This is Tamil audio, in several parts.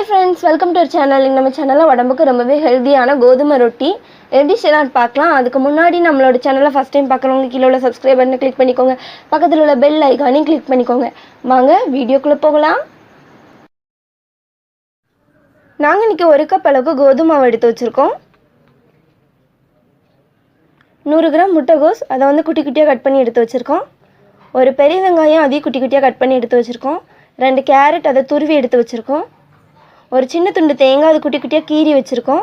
Hi friends, welcome to our channel. நம்ம சேனல்ல உடம்புக்கு ரொம்பவே ஹெல்தியான கோதுமை ரொட்டி எப்படி செய்யலாம்னு பார்க்கலாம். அதுக்கு முன்னாடி நம்மளோட சேனலை ஃபர்ஸ்ட் டைம் பார்க்குறவங்க கீழ உள்ள subscribe பட்டனை கிளிக் பண்ணிக்கோங்க. பக்கத்துல உள்ள பெல் ஐகானையும் கிளிக் பண்ணிக்கோங்க. வாங்க வீடியோக்குள்ள போகலாம். நாங்க இன்னைக்கு 1 கப் அளவுக்கு கோதுமை மாவு எடுத்து வச்சிருக்கோம். 100 கிராம் முட்டைகோஸ் அதை வந்து குட்டி குட்டியா கட் பண்ணி எடுத்து வச்சிருக்கோம். ஒரு பெரிய வெங்காயம் அதையும் குட்டி குட்டியா கட் பண்ணி எடுத்து வச்சிருக்கோம். 2 கேரட் அதை துருவி எடுத்து வச்சிருக்கோம். ஒரு சின்ன துண்டு தேங்காய் அது குட்டி குட்டியாக கீறி வச்சுருக்கோம்.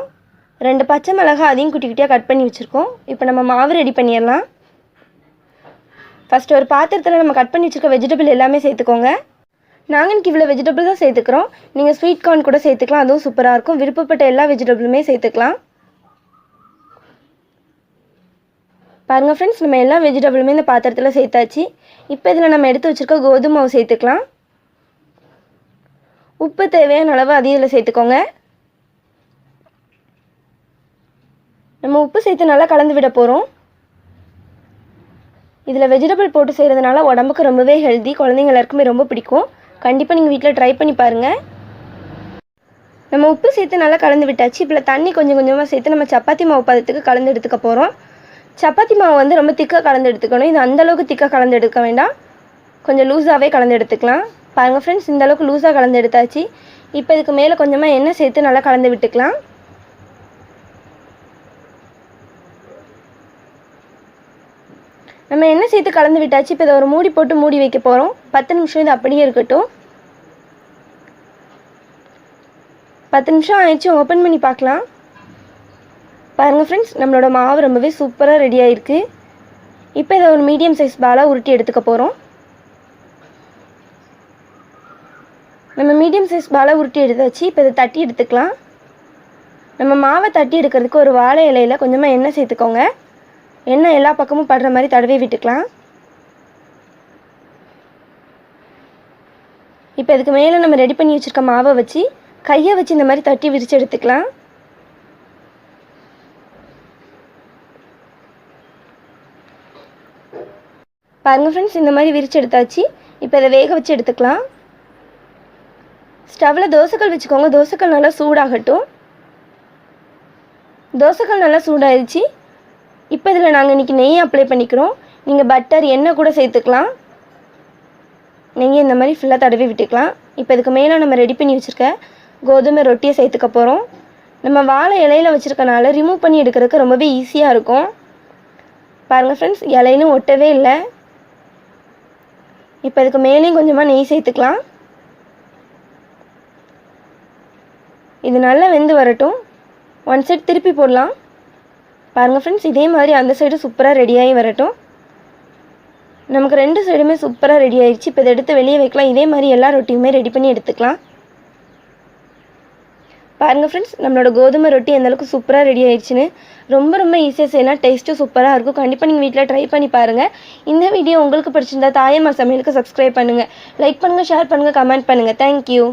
2 பச்சை மிளகாய் அதையும் குட்டி குட்டியாக கட் பண்ணி வச்சுருக்கோம். இப்போ நம்ம மாவு ரெடி பண்ணிடலாம். ஃபஸ்ட்டு ஒரு பாத்திரத்தில் நம்ம கட் பண்ணி வச்சுருக்க வெஜிடபிள் எல்லாமே சேர்த்துக்கோங்க. நாங்கள் இன்றைக்கி இவ்வளோ வெஜிடபிள் தான் சேர்த்துக்கிறோம். நீங்கள் ஸ்வீட் கார்ன் கூட சேர்த்துக்கலாம், அதுவும் சூப்பராக இருக்கும். விருப்பப்பட்ட எல்லா வெஜிடபிளுமே சேர்த்துக்கலாம். பாருங்கள் ஃப்ரெண்ட்ஸ், நம்ம எல்லா வெஜிடபிளுமே இந்த பாத்திரத்தில் சேர்த்தாச்சு. இப்போ இதில் நம்ம எடுத்து வச்சுருக்க கோதுமை மாவு சேர்த்துக்கலாம். உப்பு தேவையான அளவு அதையும் இதில் சேர்த்துக்கோங்க. நம்ம உப்பு சேர்த்து நல்லா கலந்து விட போகிறோம். இதில் வெஜிடபிள் போட்டு செய்கிறதுனால உடம்புக்கு ரொம்பவே ஹெல்தி, குழந்தைங்க எல்லாருக்குமே ரொம்ப பிடிக்கும். கண்டிப்பாக நீங்கள் வீட்டில் ட்ரை பண்ணி பாருங்கள். நம்ம உப்பு சேர்த்து நல்லா கலந்து விட்டாச்சு. இப்போ தண்ணி கொஞ்சம் கொஞ்சமாக சேர்த்து நம்ம சப்பாத்தி மாவு பதத்துக்கு கலந்து எடுத்துக்க போகிறோம். சப்பாத்தி மாவு வந்து ரொம்ப திக்காக கலந்து எடுத்துக்கணும். இது அந்தளவுக்கு திக்காக கலந்து எடுக்க வேண்டாம், கொஞ்சம் லூஸாகவே கலந்து எடுத்துக்கலாம். பாருங்கள் ஃப்ரெண்ட்ஸ், இந்த அளவுக்கு லூஸாக கலந்து எடுத்தாச்சு. இப்போ இதுக்கு மேலே கொஞ்சமாக எண்ணெய் சேர்த்து நல்லா கலந்து விட்டுக்கலாம். நம்ம எண்ணெய் சேர்த்து கலந்து விட்டாச்சு. இப்போ இதை ஒரு மூடி போட்டு மூடி வைக்க போகிறோம். 10 நிமிஷம் இது அப்படியே இருக்கட்டும். 10 நிமிஷம் ஆயிடுச்சு, ஓப்பன் பண்ணி பார்க்கலாம். பாருங்கள் ஃப்ரெண்ட்ஸ், நம்மளோட மாவு ரொம்பவே சூப்பராக ரெடி ஆகிருக்கு. இப்போ இதை ஒரு மீடியம் சைஸ் பாலாக உருட்டி எடுத்துக்க போகிறோம். நம்ம மீடியம் சைஸ் பாலை உருட்டி எடுத்தாச்சு. இப்போ இதை தட்டி எடுத்துக்கலாம். நம்ம மாவை தட்டி எடுக்கிறதுக்கு ஒரு வாழை இலையில் கொஞ்சமாக எண்ணெய் சேர்த்துக்கோங்க. எண்ணெய் எல்லா பக்கமும் படுற மாதிரி தடவி விட்டுக்கலாம். இப்போ இதுக்கு மேலே நம்ம ரெடி பண்ணி வச்சுருக்க மாவை வச்சு கையை வச்சு இந்த மாதிரி தட்டி விரித்து எடுத்துக்கலாம். பாருங்கள் ஃப்ரெண்ட்ஸ், இந்த மாதிரி விரித்து எடுத்தாச்சு. இப்போ இதை வேக வச்சு எடுத்துக்கலாம். ஸ்டவ்வில் தோசைக்கல் வச்சுக்கோங்க. தோசைக்கல் நல்லா சூடாகட்டும். தோசைக்கல் நல்லா சூடாகிடுச்சு. இப்போ இதில் நாங்கள் இன்றைக்கி நெய் அப்ளை பண்ணிக்கிறோம். நீங்கள் பட்டர், எண்ணெய் கூட சேர்த்துக்கலாம். நெய்யை இந்த மாதிரி ஃபுல்லாக தடவி விட்டுக்கலாம். இப்போ இதுக்கு மேலே நம்ம ரெடி பண்ணி வச்சுருக்க கோதுமை ரொட்டியை சேர்த்துக்க போகிறோம். நம்ம வாழை இலையில் வச்சுருக்கனால ரிமூவ் பண்ணி எடுக்கிறதுக்கு ரொம்பவே ஈஸியாக இருக்கும். பாருங்கள் ஃப்ரெண்ட்ஸ், இலையிலும் ஒட்டவே இல்லை. இப்போ இதுக்கு மேலேயும் கொஞ்சமாக நெய் சேர்த்துக்கலாம். இது நல்லா வெந்து வரட்டும். ஒன் சைடு திருப்பி போடலாம். பாருங்கள் ஃப்ரெண்ட்ஸ், இதே மாதிரி அந்த சைடு சூப்பராக ரெடியாகி வரட்டும். நமக்கு 2 சைடுமே சூப்பராக ரெடி ஆகிடுச்சு. இப்போ இதை எடுத்து வெளியே வைக்கலாம். இதே மாதிரி எல்லா ரொட்டியுமே ரெடி பண்ணி எடுத்துக்கலாம். பாருங்கள் ஃப்ரெண்ட்ஸ், நம்மளோட கோதுமை ரொட்டி எந்தளவுக்கு சூப்பராக ரெடி ஆகிடுச்சுன்னு. ரொம்ப ஈஸியாக செய்யலாம், டேஸ்ட்டும் சூப்பராக இருக்கும். கண்டிப்பாக நீங்கள் வீட்டில் ட்ரை பண்ணி பாருங்கள். இந்த வீடியோ உங்களுக்கு பிடிச்சிருந்தா தாயம்மா சமையலுக்கு சப்ஸ்கிரைப் பண்ணுங்கள், லைக் பண்ணுங்கள், ஷேர் பண்ணுங்கள், கமெண்ட் பண்ணுங்கள். தேங்க்யூ.